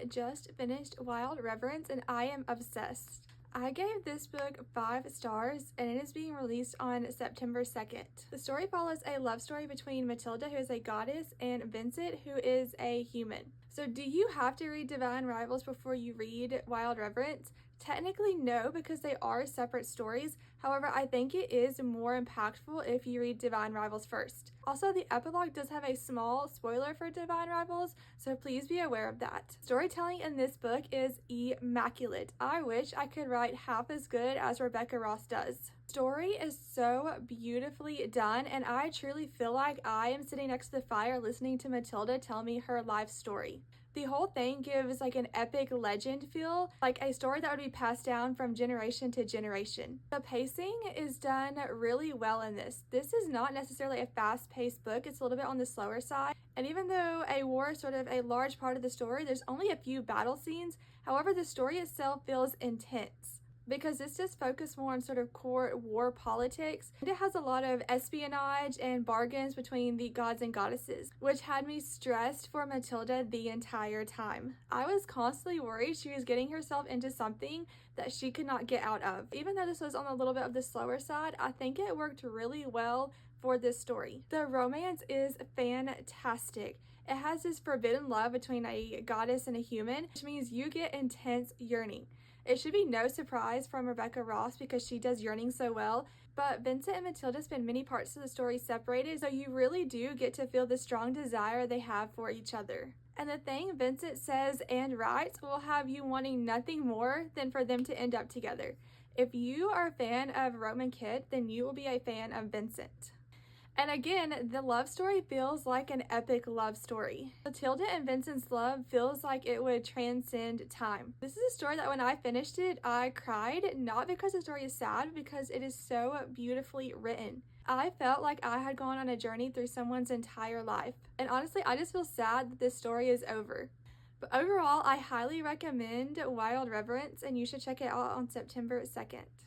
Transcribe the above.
just finished Wild Reverence and I am obsessed. I gave this book 5 stars and it is being released on September 2nd. The story follows a love story between Matilda, who is a goddess, and Vincent, who is a human. So do you have to read Divine Rivals before you read Wild Reverence? Technically no, because they are separate stories. However, I think it is more impactful if you read Divine Rivals first. Also, the epilogue does have a small spoiler for Divine Rivals, so please be aware of that. Storytelling in this book is immaculate. I wish I could write half as good as Rebecca Ross does. Story is so beautifully done, and I truly feel like I am sitting next to the fire listening to Matilda tell me her life story. The whole thing gives like an epic legend feel, like a story that would be passed down from generation to generation. The pacing is done really well in this. This is not necessarily a fast-paced book. It's a little bit on the slower side. And even though a war is sort of a large part of the story, there's only a few battle scenes. However, the story itself feels intense, because this does focus more on sort of court war politics. And it has a lot of espionage and bargains between the gods and goddesses, which had me stressed for Matilda the entire time. I was constantly worried she was getting herself into something that she could not get out of. Even though this was on a little bit of the slower side, I think it worked really well for this story. The romance is fantastic. It has this forbidden love between a goddess and a human, which means you get intense yearning. It should be no surprise from Rebecca Ross because she does yearning so well, but Vincent and Matilda spend many parts of the story separated, so you really do get to feel the strong desire they have for each other. And the thing Vincent says and writes will have you wanting nothing more than for them to end up together. If you are a fan of Roman Kit, then you will be a fan of Vincent. And again, the love story feels like an epic love story. Matilda and Vincent's love feels like it would transcend time. This is a story that when I finished it, I cried, not because the story is sad, but because it is so beautifully written. I felt like I had gone on a journey through someone's entire life. And honestly, I just feel sad that this story is over. But overall, I highly recommend Wild Reverence, and you should check it out on September 2nd.